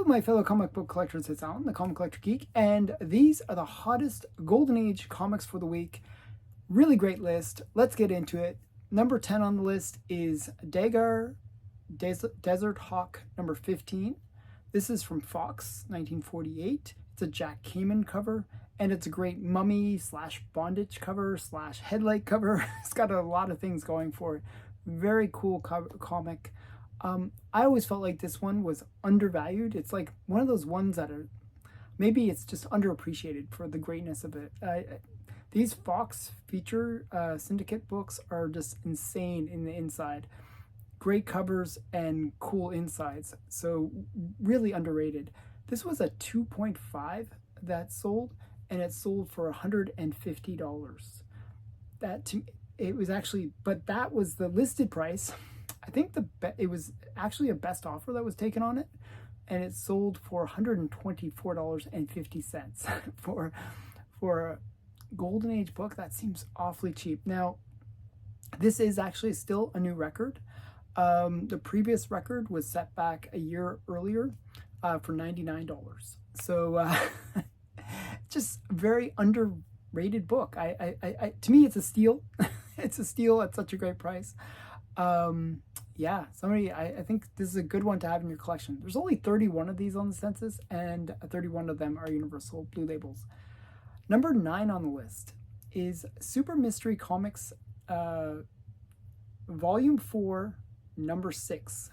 my fellow comic book collectors, it's Alan, the Comic Collector Geek, and these are the hottest Golden Age comics for the week. Really great list. Let's get into it. Number 10 on the list is Dagar Desert Hawk number 15. This is from Fox, 1948. It's a Jack Kamen cover, and it's a great mummy / bondage cover / headlight cover. It's got a lot of things going for it. Very cool comic. I always felt like this one was undervalued. It's like one of those ones that are, maybe it's just underappreciated for the greatness of it. These Fox feature syndicate books are just insane in the inside. Great covers and cool insides. So really underrated. This was a 2.5 that sold, and it sold for $150. It was actually, but that was the listed price. I think it was actually a best offer that was taken on it, and it sold for $124.50 for a Golden Age book. That seems awfully cheap. Now, this is actually still a new record. The previous record was set back a year earlier for $99. So just very underrated book. To me, it's a steal. It's a steal at such a great price. Yeah, I think this is a good one to have in your collection. There's only 31 of these on the census, and 31 of them are Universal Blue Labels. Number 9 on the list is Super Mystery Comics Volume 4, Number 6.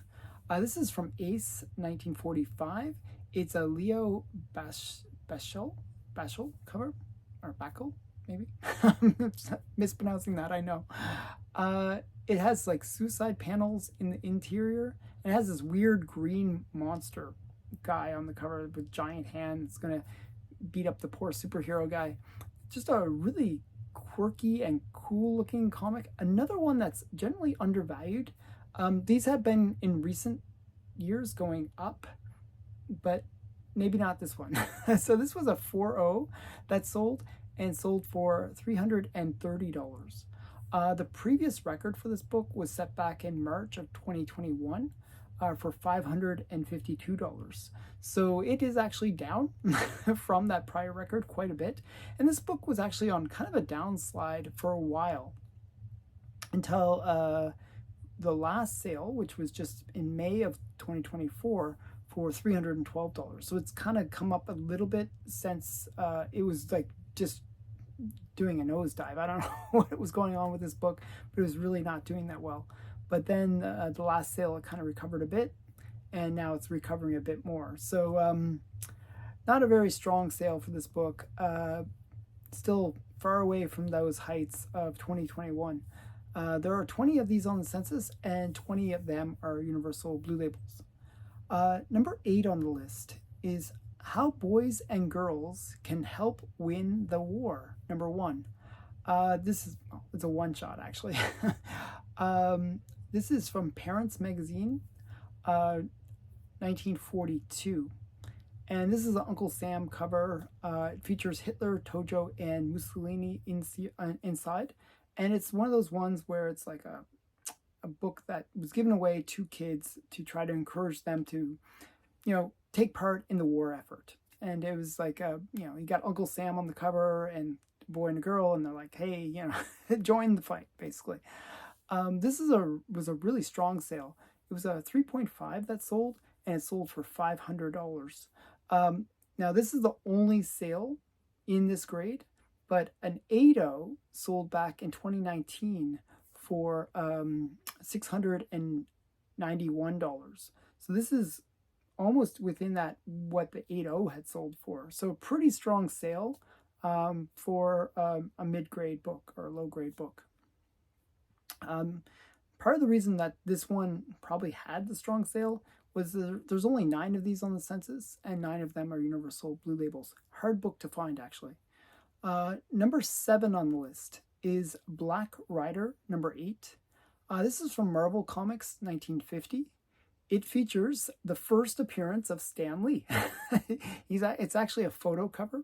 This is from Ace, 1945. It's a Leo Bashel cover, or Backel, maybe. Mispronouncing that, I know. It has like suicide panels in the interior. It has this weird green monster guy on the cover with giant hands. It's gonna beat up the poor superhero guy. Just a really quirky and cool looking comic. Another one that's generally undervalued. These have been in recent years going up, but maybe not this one. So this was a 4.0 that sold, and sold for $330. The previous record for this book was set back in March of 2021 for $552. So it is actually down from that prior record quite a bit. And this book was actually on kind of a downslide for a while until the last sale, which was just in May of 2024 for $312. So it's kind of come up a little bit since it was like just doing a nosedive. I don't know what was going on with this book, but it was really not doing that well. But then the last sale, it kind of recovered a bit, and now it's recovering a bit more. So not a very strong sale for this book. Still far away from those heights of 2021. There are 20 of these on the census, and 20 of them are Universal Blue Labels. Number 8 on the list is How Boys and Girls Can Help Win the War, number 1. It's a one-shot, actually. This is from Parents Magazine, 1942. And this is an Uncle Sam cover. It features Hitler, Tojo, and Mussolini inside. And it's one of those ones where it's like a book that was given away to kids to try to encourage them to, take part in the war effort. And it was like, you got Uncle Sam on the cover and a boy and a girl, and they're like, hey, join the fight, basically. This was a really strong sale. It was a 3.5 that sold, and it sold for $500. Now, this is the only sale in this grade, but an 8.0 sold back in 2019 for $691. So this is almost within that what the 8.0 had sold for. So a pretty strong sale for a mid-grade book or a low-grade book. Part of the reason that this one probably had the strong sale was there's only 9 of these on the census, and 9 of them are Universal Blue Labels. Hard book to find, actually. Number 7 on the list is Black Rider, number 8. This is from Marvel Comics, 1950. It features the first appearance of Stan Lee. It's actually a photo cover,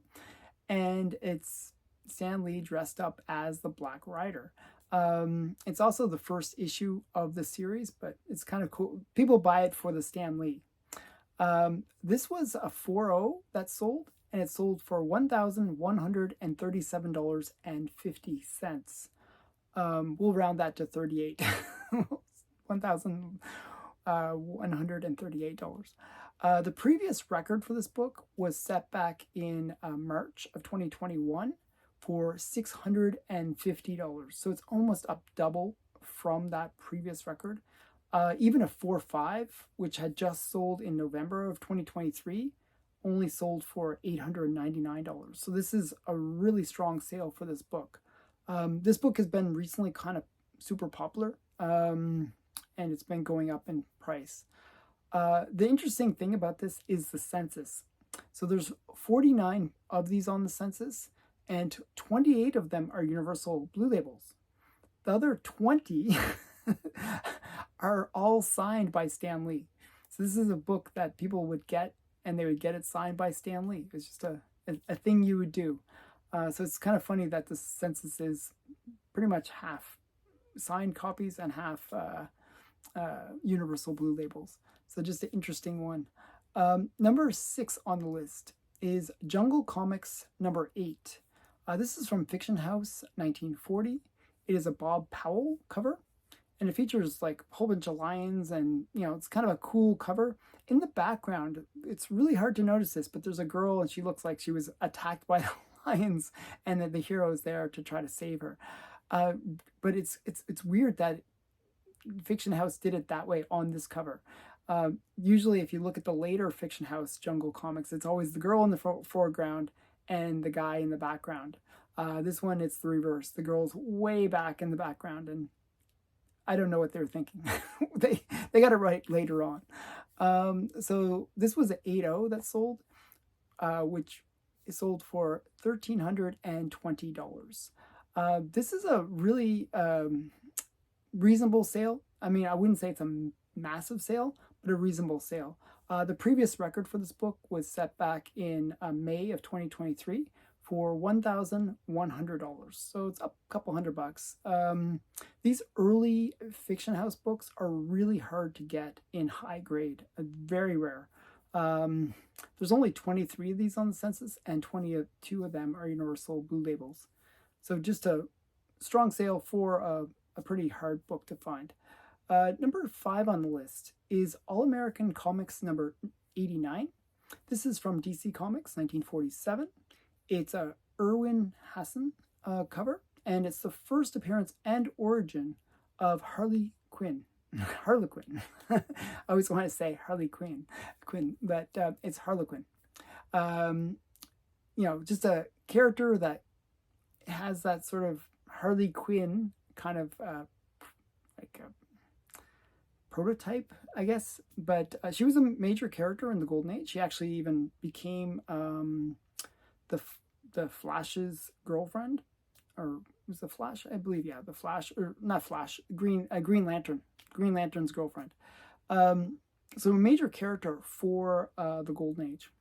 and it's Stan Lee dressed up as the Black Rider. It's also the first issue of the series, but it's kind of cool. People buy it for the Stan Lee. This was a 4.0 that sold, and it sold for $1,137.50. We'll round that to 38. $1,138. The previous record for this book was set back in March of 2021 for $650. So it's almost up double from that previous record. Even a 4.5, which had just sold in November of 2023, only sold for $899. So this is a really strong sale for this book. This book has been recently kind of super popular, and it's been going up in price. The interesting thing about this is the census. So there's 49 of these on the census, and 28 of them are Universal Blue Labels. The other 20 are all signed by Stan Lee. So this is a book that people would get, and they would get it signed by Stan Lee. It's just a thing you would do. So it's kind of funny that the census is pretty much half signed copies and half Universal Blue Labels. So just an interesting one. Number 6 on the list is Jungle Comics number 8. This is from Fiction House 1940. It is a Bob Powell cover, and it features like a whole bunch of lions, and it's kind of a cool cover. In the background, it's really hard to notice this, but there's a girl, and she looks like she was attacked by the lions, and that the hero is there to try to save her. But it's weird that Fiction House did it that way on this cover. Usually, if you look at the later Fiction House Jungle comics, it's always the girl in the foreground and the guy in the background. This one, it's the reverse. The girl's way back in the background, and I don't know what they were thinking. they got it right later on. So this was an 8.0 that sold, which is sold for $1,320. This is a really reasonable sale. I mean, I wouldn't say it's a massive sale, but a reasonable sale. The previous record for this book was set back in May of 2023 for $1,100. So it's up a couple $100. These early Fiction House books are really hard to get in high grade, very rare. There's only 23 of these on the census, and 22 of them are Universal Blue Labels. So just a strong sale for a pretty hard book to find. Number 5 on the list is All American Comics number 89. This is from DC Comics 1947. It's a Irwin Hasson cover, and it's the first appearance and origin of Harley Quinn. Harlequin. I always want to say Harley Quinn, but it's Harlequin. Just a character that has that sort of Harley Quinn kind of like a prototype, I guess. But she was a major character in the Golden Age. She actually even became the Flash's girlfriend, or was the Flash? I believe, yeah, the Flash, or not Flash, Green Lantern's girlfriend. So a major character for the Golden Age.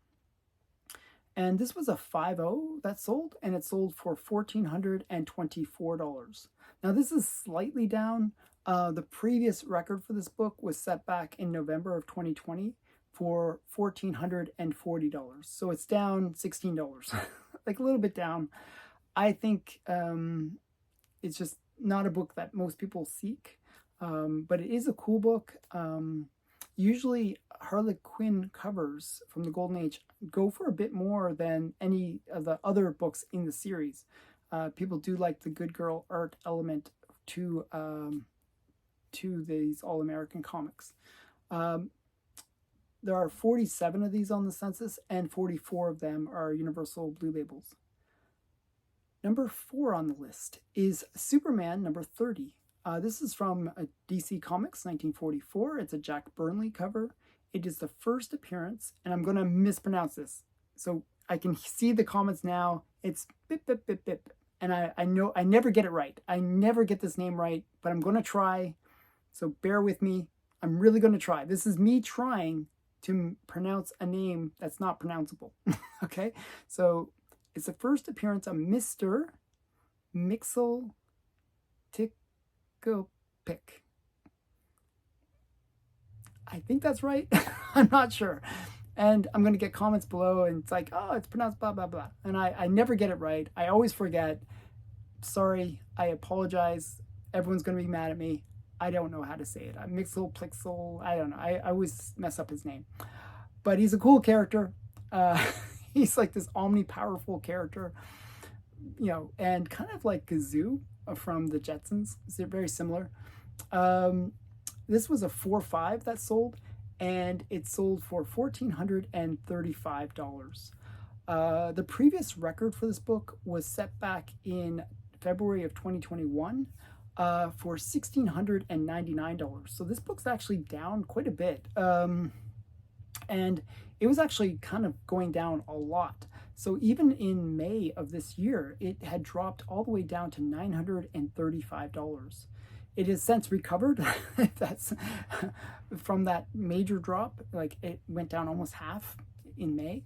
And this was a 5.0 that sold, and it sold for $1,424. Now this is slightly down. The previous record for this book was set back in November of 2020 for $1,440. So it's down $16, like a little bit down. I think it's just not a book that most people seek, but it is a cool book. Usually Harley Quinn covers from the Golden Age go for a bit more than any of the other books in the series. People do like the good girl art element to these All-American comics. There are 47 of these on the census, and 44 of them are Universal Blue Labels. Number 4 on the list is Superman number 30. This is from DC Comics 1944. It's a Jack Burnley cover. It is the first appearance, and I'm going to mispronounce this, so I can see the comments now. It's bip, bip, bip, bip. And I know I never get it right. I never get this name right, but I'm going to try. So bear with me. I'm really going to try. This is me trying to pronounce a name that's not pronounceable. Okay? So it's the first appearance of Mr. Mixel Ticopic. I think that's right. I'm not sure. And I'm going to get comments below and it's like, oh, it's pronounced blah, blah, blah. And I never get it right. I always forget. Sorry, I apologize. Everyone's going to be mad at me. I don't know how to say it. Mixel, Plixel, I don't know. I always mess up his name. But he's a cool character. He's like this omni-powerful character, you know, and kind of like Gazoo from the Jetsons. They're very similar. This was a 4.5 that sold, and it sold for $1,435. The previous record for this book was set back in February of 2021 for $1,699. So this book's actually down quite a bit. And it was actually kind of going down a lot. So even in May of this year, it had dropped all the way down to $935. It has since recovered. That's from that major drop. Like it went down almost half in May.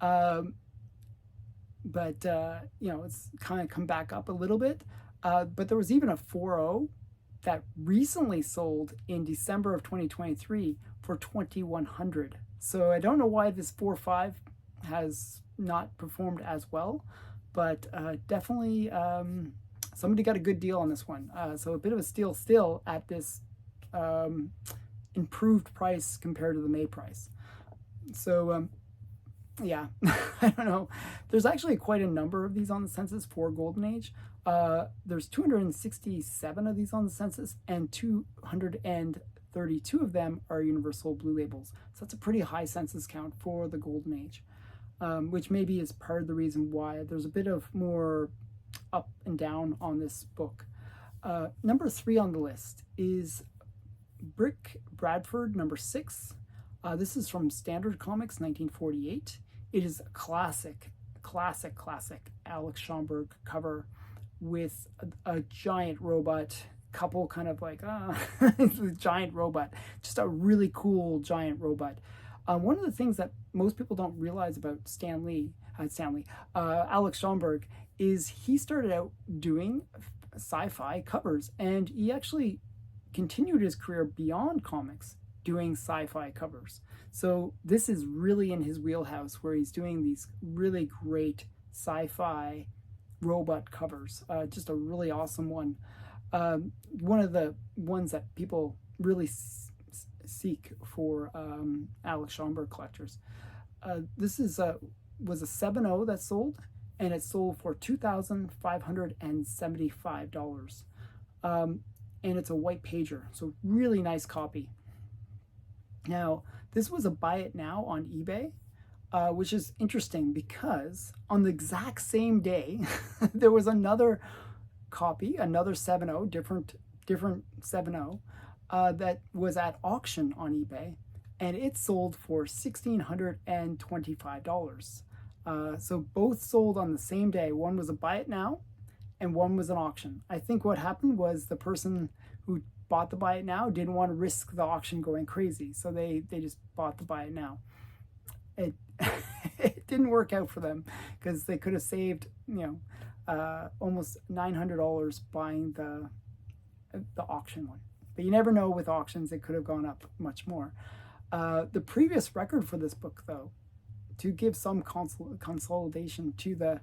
You know, it's kind of come back up a little bit. But there was even a 4.0 that recently sold in December of 2023 for $2,100. So I don't know why this 4.5 has not performed as well, but definitely somebody got a good deal on this one. So a bit of a steal still at this improved price compared to the May price. So yeah, I don't know. There's actually quite a number of these on the census for Golden Age. There's 267 of these on the census, and 232 of them are universal blue labels. So that's a pretty high census count for the Golden Age, which maybe is part of the reason why there's a bit of more up and down on this book. Number 3 on the list is Bradford, number 6. This is from Standard Comics, 1948. It is a classic Alex Schomburg cover with a giant robot, couple kind of like giant robot, just a really cool giant robot. One of the things that most people don't realize about Alex Schomburg is he started out doing sci-fi covers, and he actually continued his career beyond comics doing sci-fi covers. So this is really in his wheelhouse, where he's doing these really great sci-fi robot covers. Just a really awesome one. One of the ones that people really seek for Alex Schomburg collectors. This is was a 7.0 that sold, and it sold for $2,575. And it's a white pager, so really nice copy. Now, this was a buy it now on eBay, which is interesting because on the exact same day, there was another copy, another 7.0, different 7.0, that was at auction on eBay, and it sold for $1,625. So both sold on the same day. One was a buy it now, and one was an auction. I think what happened was the person who bought the buy it now didn't want to risk the auction going crazy, so they just bought the buy it now. It it didn't work out for them because they could have saved, you know, almost $900 buying the auction one. But you never know with auctions; it could have gone up much more. The previous record for this book, though, to give some consolidation to the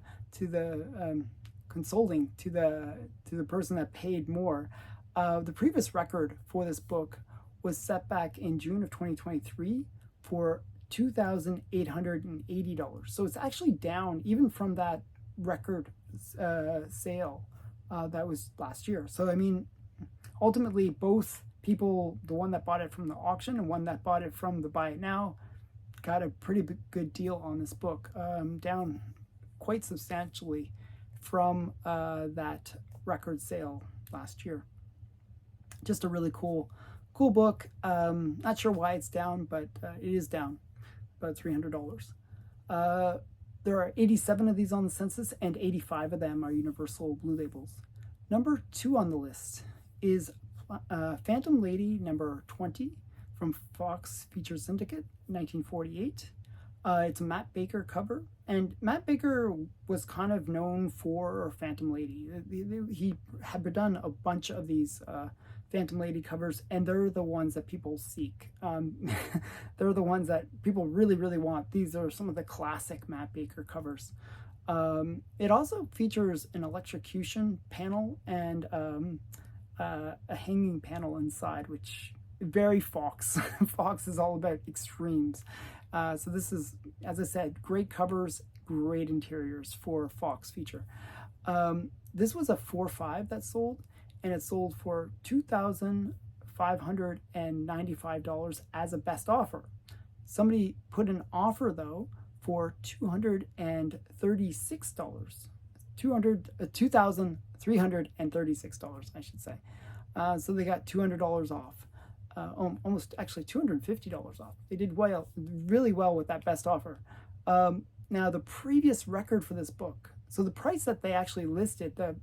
consoling to the person that paid more. The previous record for this book was set back in June of 2023 for $2,880. So it's actually down even from that record sale that was last year. So I mean, ultimately both people, the one that bought it from the auction and one that bought it from the buy it now, got a pretty good deal on this book, down quite substantially from that record sale last year. Just a really cool book. Not sure why it's down, but it is down about $300. There are 87 of these on the census, and 85 of them are universal blue labels. Number 2 on the list is Phantom Lady number 20 from Fox Feature Syndicate, 1948. It's a Matt Baker cover, and Matt Baker was kind of known for Phantom Lady. He had done a bunch of these Phantom Lady covers, and they're the ones that people seek. They're the ones that people really, really want. These are some of the classic Matt Baker covers. It also features an electrocution panel and a hanging panel inside, which very Fox. Fox is all about extremes. So this is, as I said, great covers, great interiors for Fox feature. This was a 4.5 that sold, and it sold for $2,595 as a best offer. Somebody put an offer though for $236, $2,336, I should say. So they got $200 off, almost actually $250 off. They did really well with that best offer. Now the previous record for this book, so the price that they actually listed, the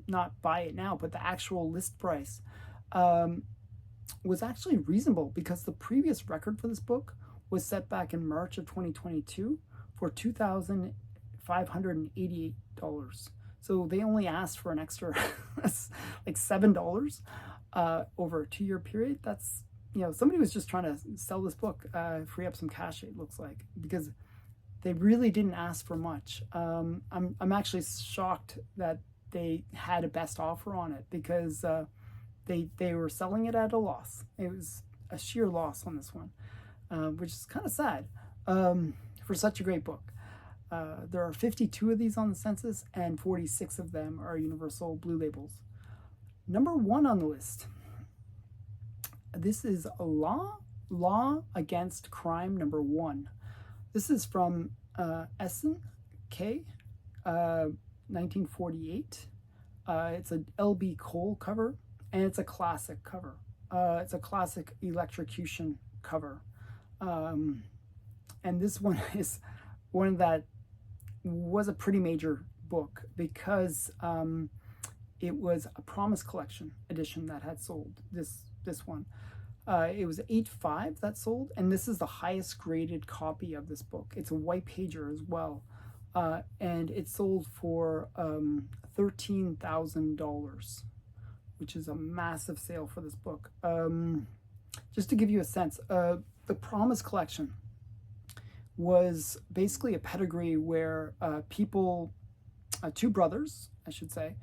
not buy it now, but the actual list price, was actually reasonable, because the previous record for this book was set back in March of 2022 for $2,588. So they only asked for an extra like $7 over a 2-year period. That's, somebody was just trying to sell this book, free up some cash, it looks like, because they really didn't ask for much. I'm actually shocked that they had a best offer on it, because they were selling it at a loss. It was a sheer loss on this one, which is kind of sad for such a great book. There are 52 of these on the census, and 46 of them are Universal Blue Labels. Number 1 on the list. This is Law Against Crime number 1. This is from Essen, K, 1948. It's a L.B. Cole cover, and it's a classic cover. It's a classic electrocution cover. And this one is one that was a pretty major book, because it was a Promise Collection edition that had sold this one. It was 8.5 that sold, and this is the highest graded copy of this book. It's a white pager as well, and it sold for $13,000, which is a massive sale for this book. Just to give you a sense, the Promise Collection was basically a pedigree where people, 2 brothers, I should say,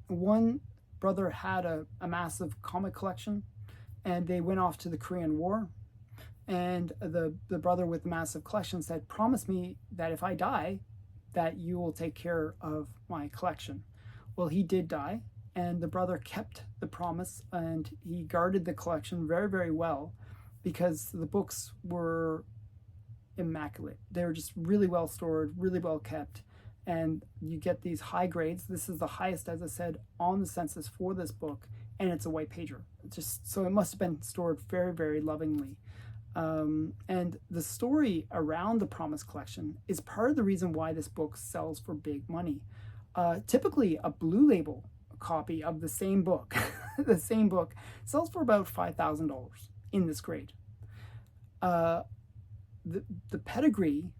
one brother had a massive comic collection, and they went off to the Korean War, and the brother with the massive collection said, "Promise me that if I die, that you will take care of my collection." Well, he did die, and the brother kept the promise, and he guarded the collection very, very well, because the books were immaculate. They were just really well stored, really well kept, and you get these high grades. This is the highest, as I said, on the census for this book, and it's a white pager. Just so it must have been stored very, very lovingly. And the story around the Promise Collection is part of the reason why this book sells for big money. Typically, a Blue Label copy of the same book, the same book, sells for about $5,000 in this grade. The Pedigree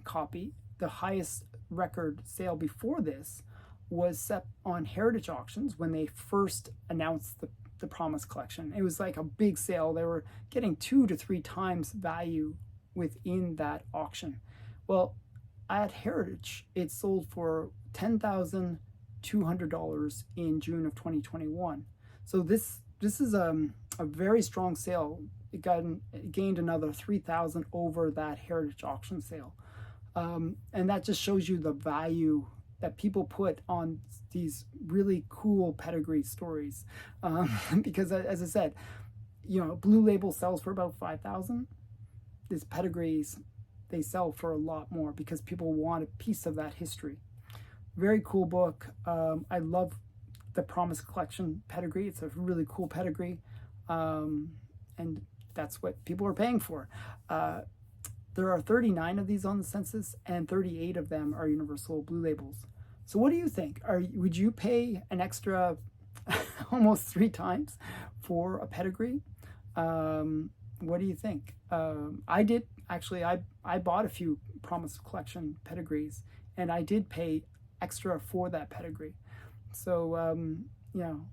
copy, the highest record sale before this, was set on Heritage Auctions when they first announced the Promise Collection. It was like a big sale. They were getting 2 to 3 times value within that auction. Well, at Heritage, it sold for $10,200 in June of 2021. So this is a very strong sale. It gained another $3,000 over that Heritage auction sale. And that just shows you the value that people put on these really cool pedigree stories. Because as I said, Blue Label sells for about $5,000. These pedigrees, they sell for a lot more because people want a piece of that history. Very cool book. I love the Promise Collection pedigree. It's a really cool pedigree. And that's what people are paying for. There are 39 of these on the census, and 38 of them are Universal Blue Labels. So what do you think? Would you pay an extra almost 3 times for a pedigree? What do you think? I did. Actually, I bought a few Promise Collection pedigrees, and I did pay extra for that pedigree. So, you know,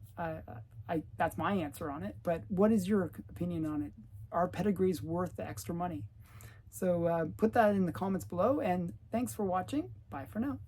that's my answer on it. But what is your opinion on it? Are pedigrees worth the extra money? So put that in the comments below, and thanks for watching. Bye for now.